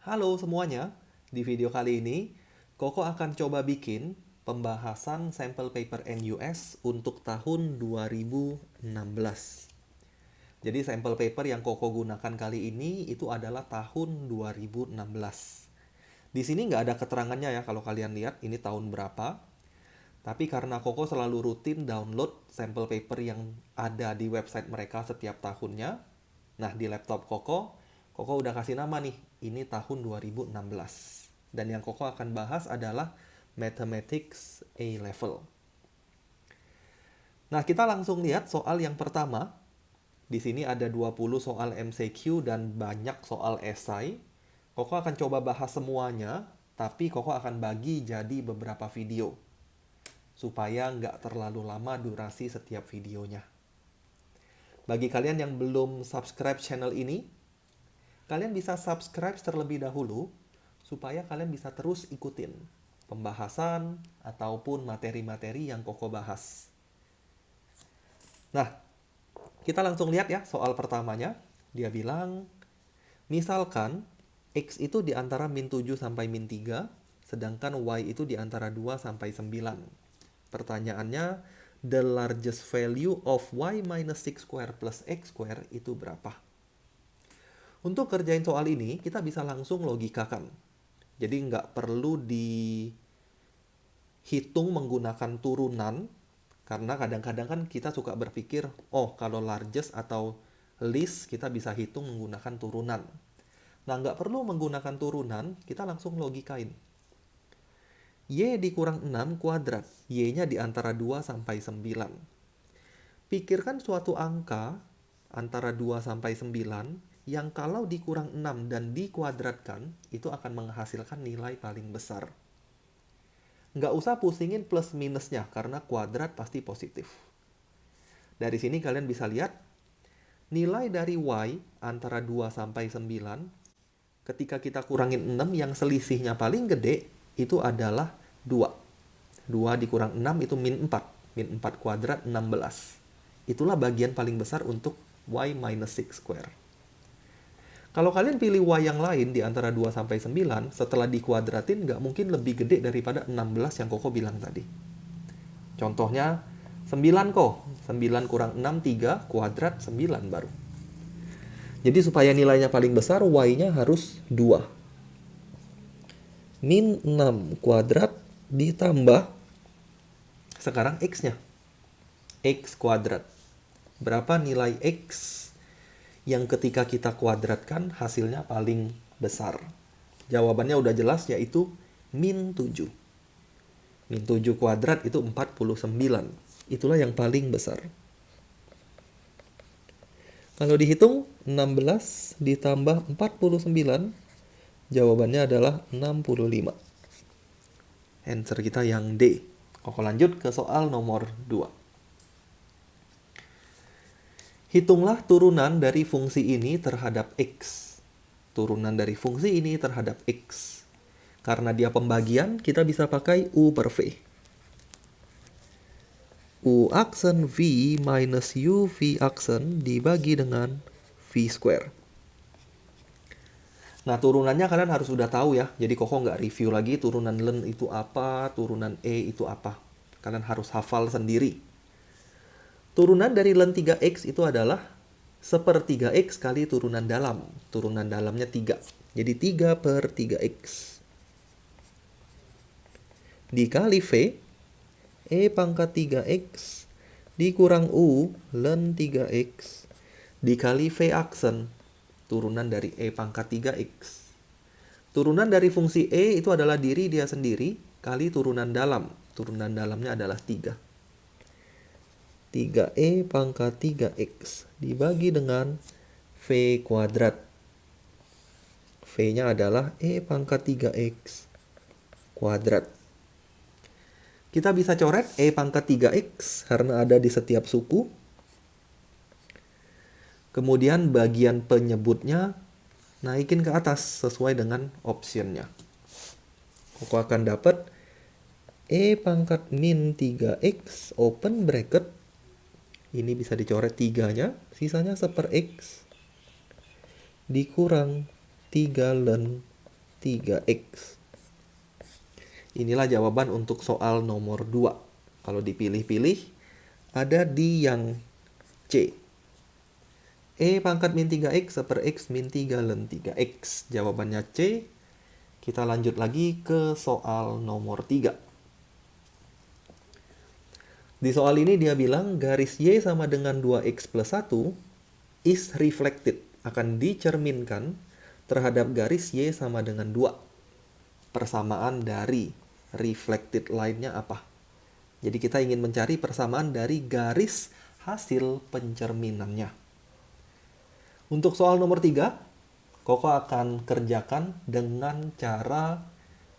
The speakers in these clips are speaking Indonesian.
Halo semuanya, di video kali ini Koko akan coba bikin pembahasan sampel paper NUS untuk tahun 2016. Jadi sampel paper yang Koko gunakan kali ini itu adalah tahun 2016. Di sini nggak ada keterangannya ya kalau kalian lihat ini tahun berapa. Tapi karena Koko selalu rutin download sampel paper yang ada di website mereka setiap tahunnya, nah di laptop Koko udah kasih nama nih, ini tahun 2016. Dan yang Koko akan bahas adalah Mathematics A Level. Nah, kita langsung lihat soal yang pertama. Di sini ada 20 soal MCQ dan banyak soal esai. Koko akan coba bahas semuanya, tapi Koko akan bagi jadi beberapa video supaya nggak terlalu lama durasi setiap videonya. Bagi kalian yang belum subscribe channel ini, kalian bisa subscribe terlebih dahulu supaya kalian bisa terus ikutin pembahasan ataupun materi-materi yang Koko bahas. Nah, kita langsung lihat ya soal pertamanya. Dia bilang, misalkan X itu di antara min 7 sampai min 3, sedangkan Y itu di antara 2 sampai 9. Pertanyaannya, the largest value of Y minus 6 square plus X square itu berapa? Untuk kerjain soal ini, kita bisa langsung logikakan. Jadi nggak perlu dihitung menggunakan turunan, karena kadang-kadang kan kita suka berpikir, oh kalau largest atau least kita bisa hitung menggunakan turunan. Nah, nggak perlu menggunakan turunan, kita langsung logikain. Y dikurang 6 kuadrat, Y-nya di antara 2 sampai 9. Pikirkan suatu angka antara 2 sampai 9 yang kalau dikurang 6 dan dikuadratkan, itu akan menghasilkan nilai paling besar. Nggak usah pusingin plus minusnya, karena kuadrat pasti positif. Dari sini kalian bisa lihat, nilai dari Y antara 2 sampai 9, ketika kita kurangin 6, yang selisihnya paling gede, itu adalah 2. 2 dikurang 6 itu min 4. Min 4 kuadrat 16. Itulah bagian paling besar untuk Y minus 6 square. Kalau kalian pilih Y yang lain di antara 2 sampai 9, setelah dikuadratin nggak mungkin lebih gede daripada 16 yang Koko bilang tadi. Contohnya 9 kok. 9 kurang 6, 3, kuadrat 9 baru. Jadi supaya nilainya paling besar, Y-nya harus 2. Min 6 kuadrat ditambah sekarang X-nya. X kuadrat. Berapa nilai X yang ketika kita kuadratkan hasilnya paling besar? Jawabannya udah jelas, yaitu min 7. Min 7 kuadrat itu 49. Itulah yang paling besar. Kalau dihitung 16 ditambah 49, jawabannya adalah 65. Answer kita yang D. Koko lanjut ke soal nomor 2. Hitunglah turunan dari fungsi ini terhadap X. Turunan dari fungsi ini terhadap X. Karena dia pembagian, kita bisa pakai U per V. U aksen V minus U V aksen dibagi dengan V square. Nah, turunannya kalian harus udah tahu ya. Jadi Koko nggak review lagi turunan len itu apa, turunan E itu apa. Kalian harus hafal sendiri. Turunan dari len 3X itu adalah sepertiga X kali turunan dalam. Turunan dalamnya 3. Jadi 3 per 3X. Dikali V, E pangkat 3X dikurang U len 3X dikali V aksen, turunan dari E pangkat 3X. Turunan dari fungsi E itu adalah diri dia sendiri kali turunan dalam. Turunan dalamnya adalah 3. 3E pangkat 3X dibagi dengan V kuadrat. V-nya adalah E pangkat 3X kuadrat. Kita bisa coret E pangkat 3X karena ada di setiap suku. Kemudian bagian penyebutnya naikin ke atas sesuai dengan optionnya. Koko akan dapat E pangkat min 3X open bracket. Ini bisa dicoret 3-nya, sisanya 1/X dikurang 3 len 3x. Inilah jawaban untuk soal nomor 2. Kalau dipilih-pilih, ada di yang C. E pangkat min 3x per x min 3 ln 3x. Jawabannya C. Kita lanjut lagi ke soal nomor 3. Di soal ini dia bilang garis Y sama dengan 2x plus 1 is reflected. Akan dicerminkan terhadap garis Y sama dengan 2. Persamaan dari reflected line-nya apa? Jadi kita ingin mencari persamaan dari garis hasil pencerminannya. Untuk soal nomor 3, Koko akan kerjakan dengan cara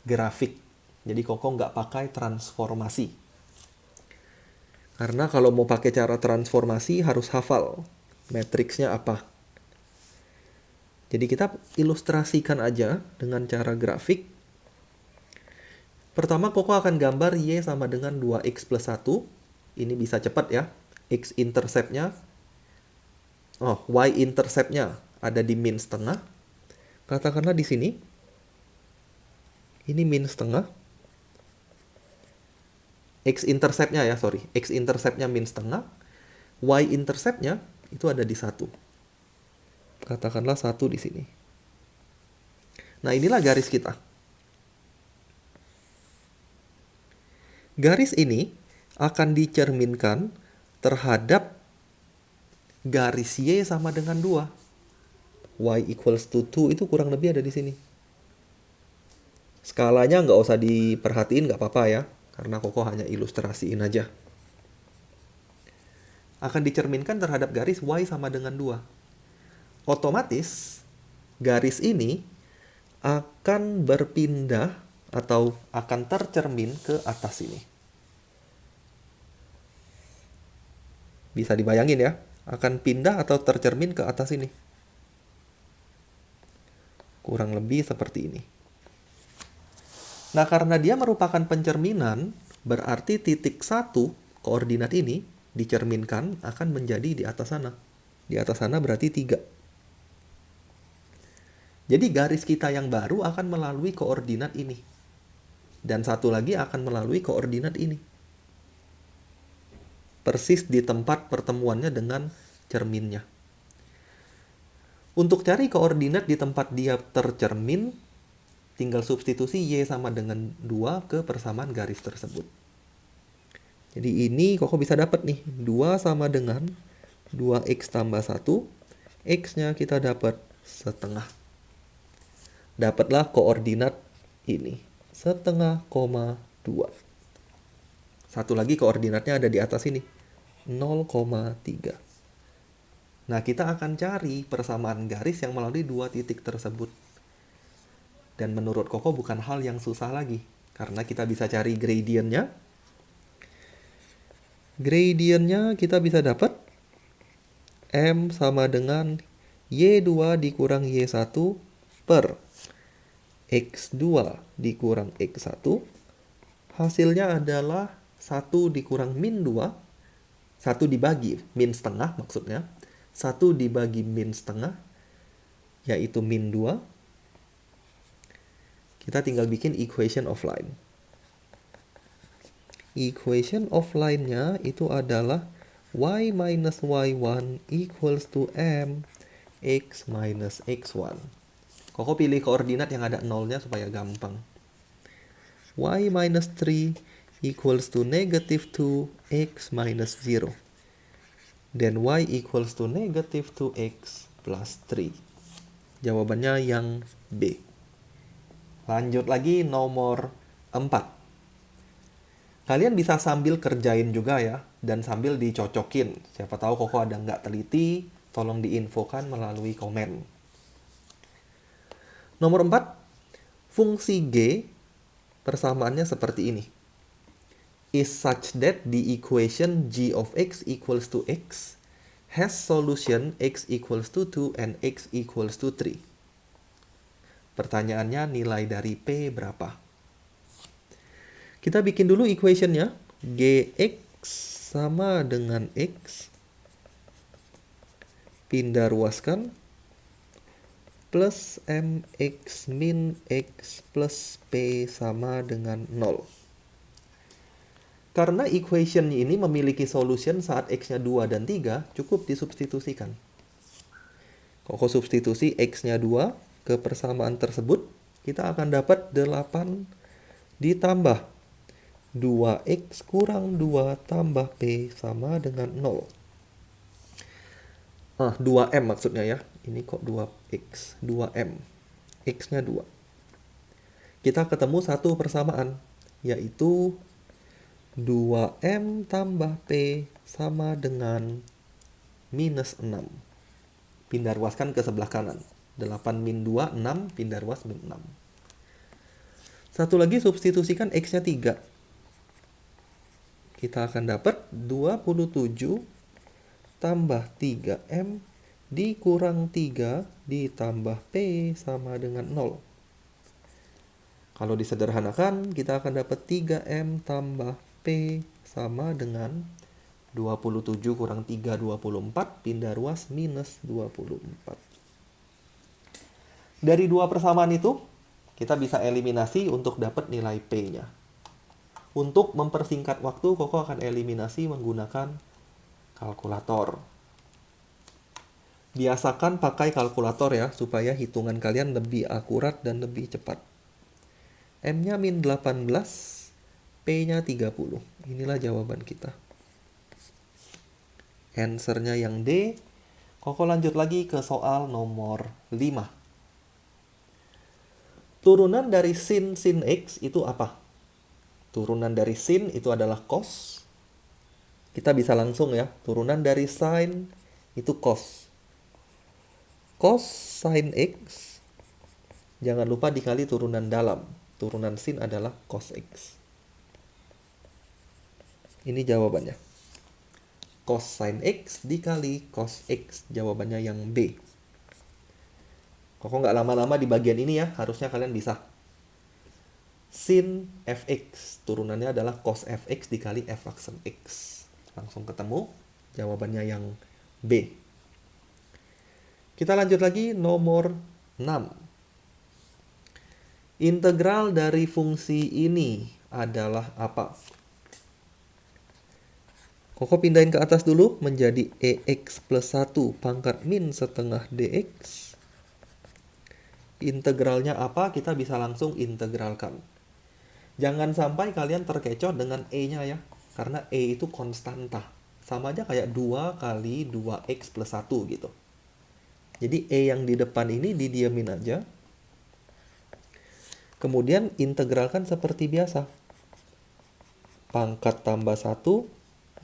grafik. Jadi Koko nggak pakai transformasi. Karena kalau mau pakai cara transformasi harus hafal matriksnya apa. Jadi kita ilustrasikan aja dengan cara grafik. Pertama, Koko akan gambar Y sama dengan 2x plus 1. Ini bisa cepat ya. X-intercept-nya. Y-intercept-nya ada di min setengah. Katakanlah di sini. Ini min setengah. X-intercept-nya ya, sorry. X-intercept-nya min setengah. Y-intercept-nya itu ada di 1. Katakanlah 1 di sini. Nah, inilah garis kita. Garis ini akan dicerminkan terhadap garis Y sama dengan 2. Y equals to 2 itu kurang lebih ada di sini. Skalanya nggak usah diperhatiin, nggak apa-apa ya. Karena Koko hanya ilustrasiin aja. Akan dicerminkan terhadap garis Y sama dengan 2. Otomatis, garis ini akan berpindah atau akan tercermin ke atas ini. Bisa dibayangin ya, akan pindah atau tercermin ke atas ini. Kurang lebih seperti ini. Nah, karena dia merupakan pencerminan, berarti titik 1 koordinat ini dicerminkan akan menjadi di atas sana. Di atas sana berarti 3. Jadi garis kita yang baru akan melalui koordinat ini. Dan satu lagi akan melalui koordinat ini. Persis di tempat pertemuannya dengan cerminnya. Untuk cari koordinat di tempat dia tercermin, tinggal substitusi Y sama dengan 2 ke persamaan garis tersebut. Jadi ini Koko bisa dapat nih. 2 sama dengan 2x tambah 1. X-nya kita dapat setengah. Dapatlah koordinat ini. Setengah, 2. Satu lagi koordinatnya ada di atas ini. 0,3. Nah, kita akan cari persamaan garis yang melalui 2 titik tersebut. Dan menurut Koko bukan hal yang susah lagi. Karena kita bisa cari gradientnya. Gradientnya kita bisa dapat M sama dengan Y2 dikurang Y1 per X2 dikurang X1. Hasilnya adalah 1 dikurang min 2. 1 dibagi min setengah maksudnya. 1 dibagi min setengah, yaitu min 2. Kita tinggal bikin equation of line. Equation of line-nya itu adalah y minus y1 equals to m x minus x1. Koko pilih koordinat yang ada nolnya supaya gampang. Y minus 3 equals to negative 2 x minus 0. Dan y equals to negative 2x plus 3. Jawabannya yang B. Lanjut lagi nomor 4. Kalian bisa sambil kerjain juga ya, dan sambil dicocokin. Siapa tahu Koko ada nggak teliti, tolong diinfokan melalui komen. Nomor 4, fungsi G persamaannya seperti ini. Is such that the equation g of x equals to x has solution x equals to 2 and x equals to 3. Pertanyaannya nilai dari P berapa? Kita bikin dulu equationnya. Gx sama dengan x. Pindah ruaskan. plus mx min x plus p sama dengan 0. Karena equation ini memiliki solution saat x-nya 2 dan 3, cukup disubstitusikan. Koko substitusi x-nya 2 ke persamaan tersebut, kita akan dapat 8 ditambah 2x kurang 2 tambah p sama dengan 0. 2m maksudnya ya. Ini kok 2x, 2m. X-nya 2. Kita ketemu satu persamaan, yaitu 2m tambah p sama dengan minus 6. Pindah ruaskan ke sebelah kanan. 8 min 2, 6. Pindah ruas min 6. Satu lagi substitusikan x-nya 3. Kita akan dapat 27 tambah 3m dikurang 3 ditambah p sama dengan 0. Kalau disederhanakan, kita akan dapat 3m tambah p sama dengan 27 kurang 3, 24, pindah ruas minus 24. Dari dua persamaan itu, kita bisa eliminasi untuk dapat nilai P-nya. Untuk mempersingkat waktu, Koko akan eliminasi menggunakan kalkulator. Biasakan pakai kalkulator ya, supaya hitungan kalian lebih akurat dan lebih cepat. M-nya min 18, P-nya 30. Inilah jawaban kita. Answer-nya yang D. Koko lanjut lagi ke soal nomor 5. Turunan dari sin X itu apa? Turunan dari sin itu adalah cos. Kita bisa langsung ya. Turunan dari sin itu cos. Cos sin X. Jangan lupa dikali turunan dalam. Turunan sin adalah cos X. Ini jawabannya. Cos sin X dikali cos X. Jawabannya yang B. Koko nggak lama-lama di bagian ini ya. Harusnya kalian bisa. Sin fx. Turunannya adalah cos fx dikali f aksen x. Langsung ketemu. Jawabannya yang B. Kita lanjut lagi nomor 6. Integral dari fungsi ini adalah apa? Koko pindahin ke atas dulu menjadi EX plus 1 pangkat min setengah DX. Integralnya apa? Kita bisa langsung integralkan. Jangan sampai kalian terkecoh dengan E-nya ya. Karena E itu konstanta. Sama aja kayak 2 kali 2X plus 1 gitu. Jadi E yang di depan ini didiamin aja. Kemudian integralkan seperti biasa. Pangkat tambah 1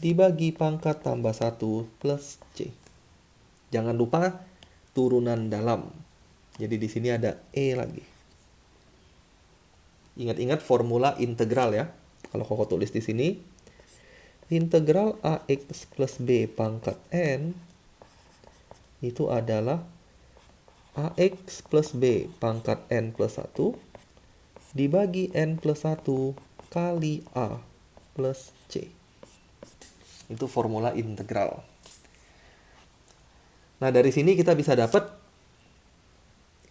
dibagi pangkat tambah 1 plus C. Jangan lupa turunan dalam. Jadi di sini ada E lagi. Ingat-ingat formula integral ya. Kalau Koko tulis di sini, integral AX plus B pangkat N itu adalah AX plus B pangkat N plus 1 dibagi N plus 1 kali A plus C. Itu formula integral. Nah, dari sini kita bisa dapat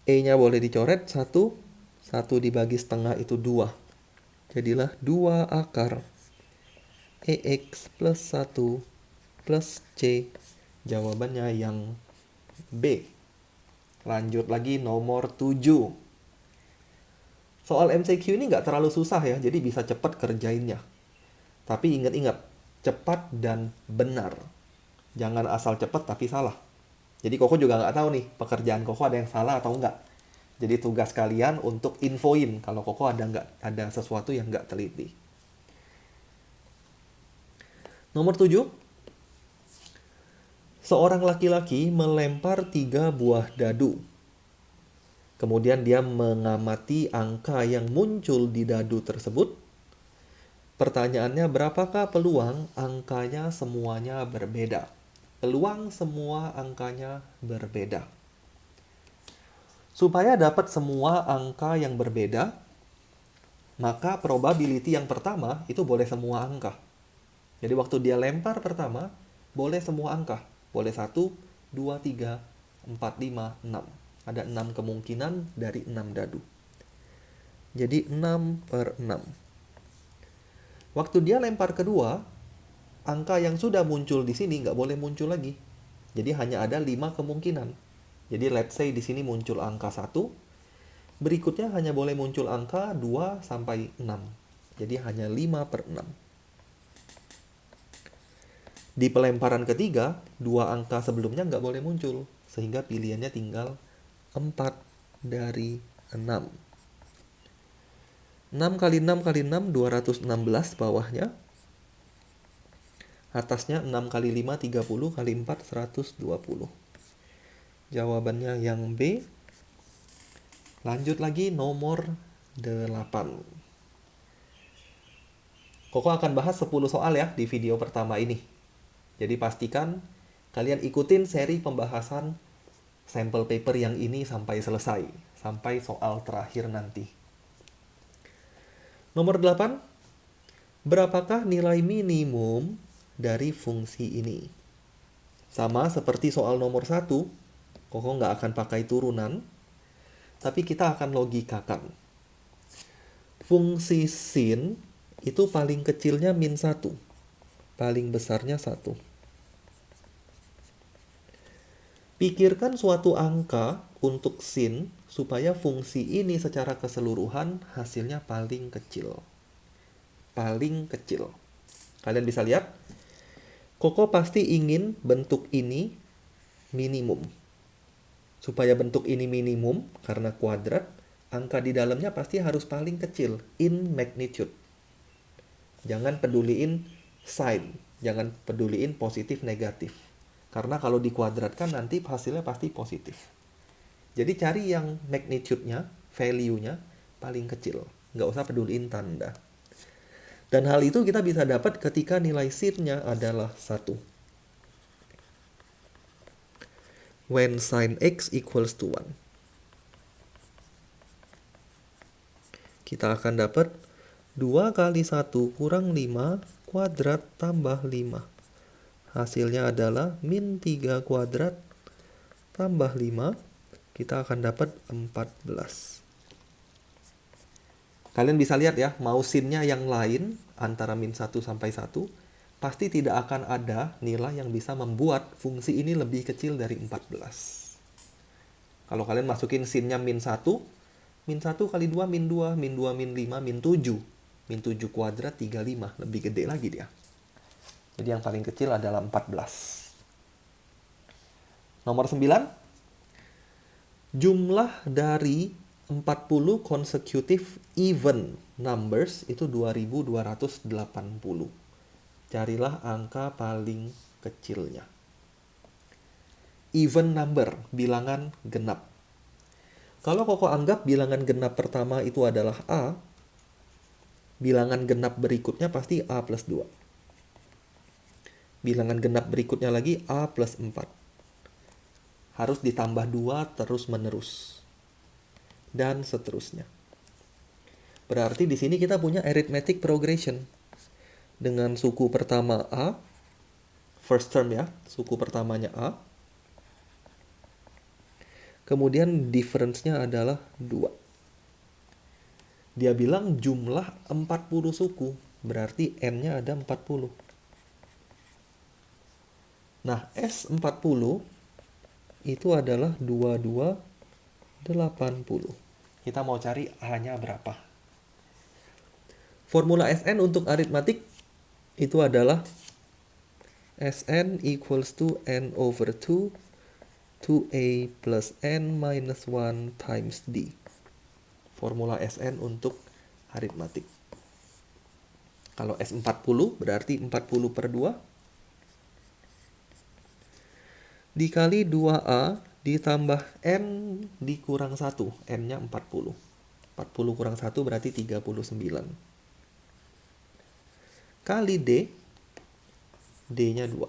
E-nya boleh dicoret 1. 1 dibagi setengah itu 2. Jadilah 2 akar EX plus 1 plus C. Jawabannya yang B. Lanjut lagi nomor 7. Soal MCQ ini nggak terlalu susah ya, jadi bisa cepat kerjainnya. Tapi ingat-ingat, cepat dan benar. Jangan asal cepat tapi salah. Jadi Koko juga nggak tahu nih, pekerjaan Koko ada yang salah atau enggak. Jadi tugas kalian untuk infoin kalau Koko ada sesuatu yang nggak teliti. Nomor 7. Seorang laki-laki melempar 3 buah dadu. Kemudian dia mengamati angka yang muncul di dadu tersebut. Pertanyaannya, berapakah peluang angkanya semuanya berbeda? Peluang semua angkanya berbeda. Supaya dapat semua angka yang berbeda, maka probability yang pertama itu boleh semua angka. Jadi waktu dia lempar pertama, boleh semua angka. Boleh 1, 2, 3, 4, 5, 6. Ada 6 kemungkinan dari 6 dadu. Jadi 6 per 6. Waktu dia lempar kedua, angka yang sudah muncul di sini nggak boleh muncul lagi. Jadi hanya ada 5 kemungkinan. Jadi let's say di sini muncul angka 1, berikutnya hanya boleh muncul angka 2 sampai 6. Jadi hanya 5 per 6. Di pelemparan ketiga, 2 angka sebelumnya nggak boleh muncul. Sehingga pilihannya tinggal 4 dari 6. 6 kali 6 kali 6, 216 bawahnya. Atasnya 6 kali 5, 30 kali 4, 120. Jawabannya yang B. Lanjut lagi nomor 8. Koko akan bahas 10 soal ya di video pertama ini. Jadi pastikan kalian ikutin seri pembahasan sampel paper yang ini sampai selesai. Sampai soal terakhir nanti. Nomor 8. Berapakah nilai minimum dari fungsi ini? Sama seperti soal nomor 1, Koko nggak akan pakai turunan, tapi kita akan logikakan. Fungsi sin itu paling kecilnya min 1, paling besarnya 1. Pikirkan suatu angka untuk sin supaya fungsi ini secara keseluruhan hasilnya paling kecil. Paling kecil. Kalian bisa lihat, Koko pasti ingin bentuk ini minimum. Supaya bentuk ini minimum, karena kuadrat, angka di dalamnya pasti harus paling kecil, in magnitude. Jangan peduliin sign, jangan peduliin positif negatif. Karena kalau dikuadratkan nanti hasilnya pasti positif. Jadi cari yang magnitude-nya, value-nya paling kecil. Nggak usah peduliin tanda. Dan hal itu kita bisa dapat ketika nilai sin-nya adalah 1. When sin x equals to 1. Kita akan dapat 2 kali 1 kurang 5 kuadrat tambah 5. Hasilnya adalah min 3 kuadrat tambah 5. Kita akan dapat 14. Kalian bisa lihat ya, mau sin-nya yang lain antara min 1 sampai 1, pasti tidak akan ada nilai yang bisa membuat fungsi ini lebih kecil dari 14. Kalau kalian masukin sin-nya min 1 kali 2 min 2, min 2 min 5, min 7. Min 7 kuadrat 35, lebih gede lagi dia. Jadi yang paling kecil adalah 14. Nomor 9. Jumlah dari 40 consecutive even numbers itu 2280. Carilah angka paling kecilnya. Even number, bilangan genap. Kalau Koko anggap bilangan genap pertama itu adalah A, bilangan genap berikutnya pasti A plus 2. Bilangan genap berikutnya lagi A plus 4. Harus ditambah 2 terus menerus. Dan seterusnya. Berarti di sini kita punya arithmetic progression. Dengan suku pertama A, first term ya, suku pertamanya A. Kemudian difference-nya adalah 2. Dia bilang jumlah 40 suku, berarti N-nya ada 40. Nah, S40 itu adalah 2280. Kita mau cari A-nya berapa. Formula Sn untuk aritmatik itu adalah Sn equals to N over 2 2A plus N minus 1 times D. Formula Sn untuk aritmatik. Kalau S40 berarti 40 per 2. Dikali 2A ditambah N dikurang 1. N-nya 40. 40 kurang 1 berarti 39. Kali D. D-nya 2.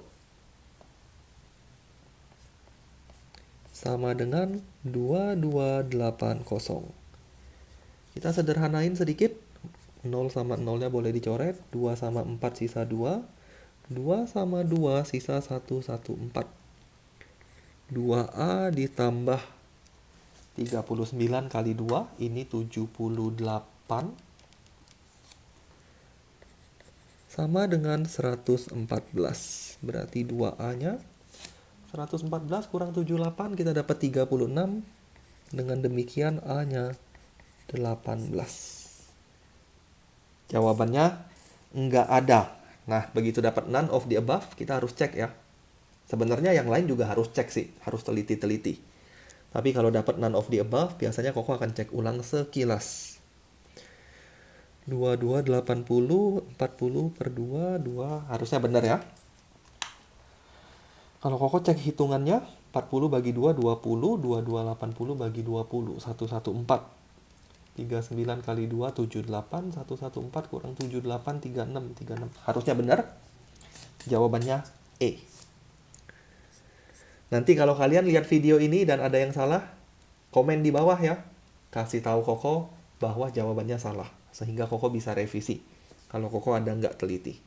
Sama dengan 2280. Kita sederhanain sedikit. 0 sama 0-nya boleh dicoret. 2 sama 4 sisa 2. 2 sama 2 sisa 114. 2A ditambah 39 kali 2, ini 78. Sama dengan 114. Berarti 2A-nya 114 kurang 78, kita dapat 36. Dengan demikian A-nya 18. Jawabannya nggak ada. Nah, begitu dapat none of the above, kita harus cek ya. Sebenarnya yang lain juga harus cek sih, harus teliti-teliti. Tapi kalau dapat none of the above, biasanya Koko akan cek ulang sekilas. 22, 80, 40 per 2, 2. Harusnya benar ya. Kalau Koko cek hitungannya, 40 bagi 2, 20. 22, 80 bagi 20, 114. 39 kali 2, 78. 114 kurang 78, 36. 36. Harusnya benar. Jawabannya E. Nanti kalau kalian lihat video ini dan ada yang salah, komen di bawah ya. Kasih tahu Koko bahwa jawabannya salah. Sehingga Koko bisa revisi. Kalau Koko ada nggak teliti.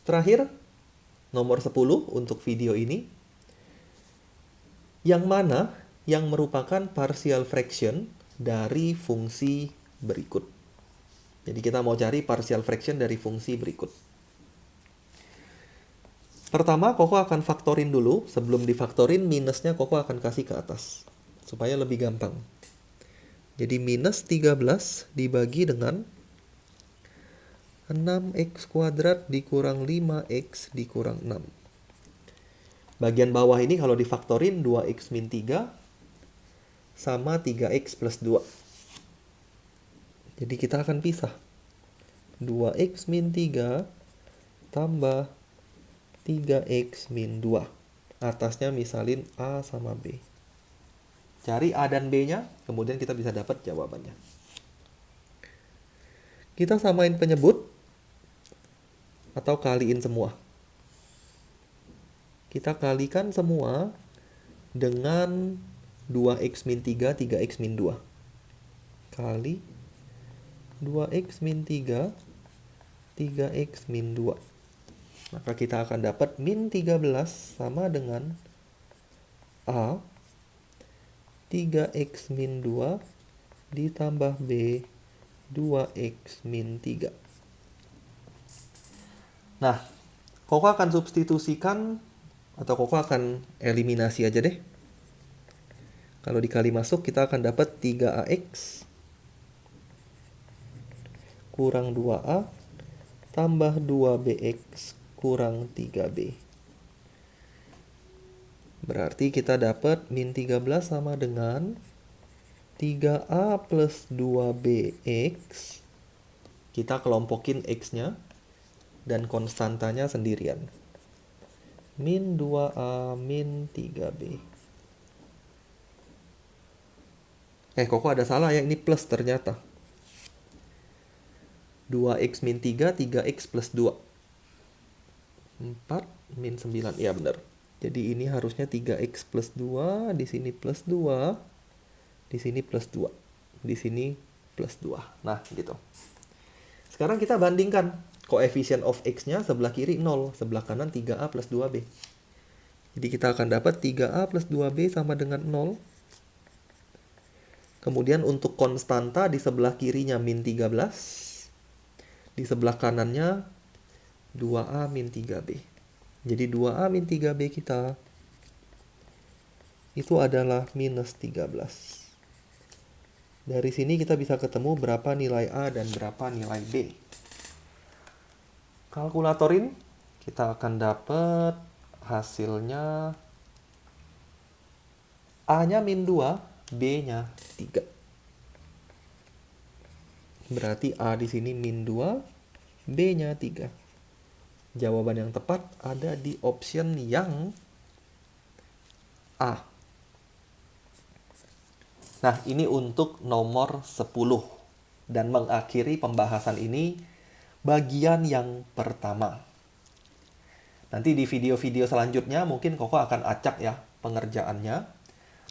Terakhir, nomor 10 untuk video ini. Yang mana yang merupakan partial fraction dari fungsi berikut. Jadi kita mau cari partial fraction dari fungsi berikut. Pertama, Koko akan faktorin dulu. Sebelum difaktorin, minusnya Koko akan kasih ke atas. Supaya lebih gampang. Jadi minus 13 dibagi dengan 6x kuadrat dikurang 5x dikurang 6. Bagian bawah ini kalau difaktorin 2x min 3 sama 3x plus 2. Jadi kita akan pisah. 2x min 3 tambah 3x min 2. Atasnya misalin A sama B. Cari A dan B-nya, kemudian kita bisa dapat jawabannya. Kita samain penyebut atau kaliin semua. Kita kalikan semua dengan 2x min 3, 3x min 2. Kali 2x min 3, 3x min 2. Maka kita akan dapat min 13 sama dengan A 3x min 2 ditambah B 2x min 3. Nah, Koko akan substitusikan atau Koko akan eliminasi aja deh. Kalau dikali masuk kita akan dapat 3ax kurang 2a tambah 2bx kurang 3b. Berarti kita dapat min 13 sama dengan 3a plus 2bx. Kita kelompokin x-nya dan konstantanya sendirian. Min 2a min 3b. Koko ada salah ya, ini plus ternyata. 2x min 3, 3x plus 2. 4 min 9, ya benar. Jadi ini harusnya 3x plus 2, di sini plus 2, di sini plus 2, di sini plus 2. Nah, gitu. Sekarang kita bandingkan coefficient of x-nya sebelah kiri 0, sebelah kanan 3a plus 2b. Jadi kita akan dapat 3a plus 2b sama dengan 0. Kemudian untuk konstanta di sebelah kirinya min 13, di sebelah kanannya 2a min 3b. Jadi 2a min 3b kita itu adalah minus 13. Dari sini kita bisa ketemu berapa nilai A dan berapa nilai B. Kalkulatorin, kita akan dapat hasilnya A-nya min 2, B-nya 3. Berarti A di sini min 2, B-nya 3. Jawaban yang tepat ada di option yang A. Nah, ini untuk nomor 10. Dan mengakhiri pembahasan ini bagian yang pertama. Nanti di video-video selanjutnya mungkin Koko akan acak ya pengerjaannya.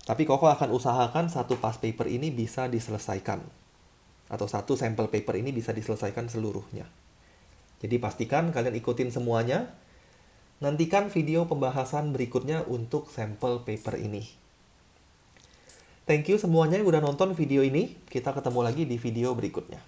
Tapi Koko akan usahakan satu past paper ini bisa diselesaikan. Atau satu sampel paper ini bisa diselesaikan seluruhnya. Jadi pastikan kalian ikutin semuanya. Nantikan video pembahasan berikutnya untuk sampel paper ini. Thank you semuanya yang udah nonton video ini. Kita ketemu lagi di video berikutnya.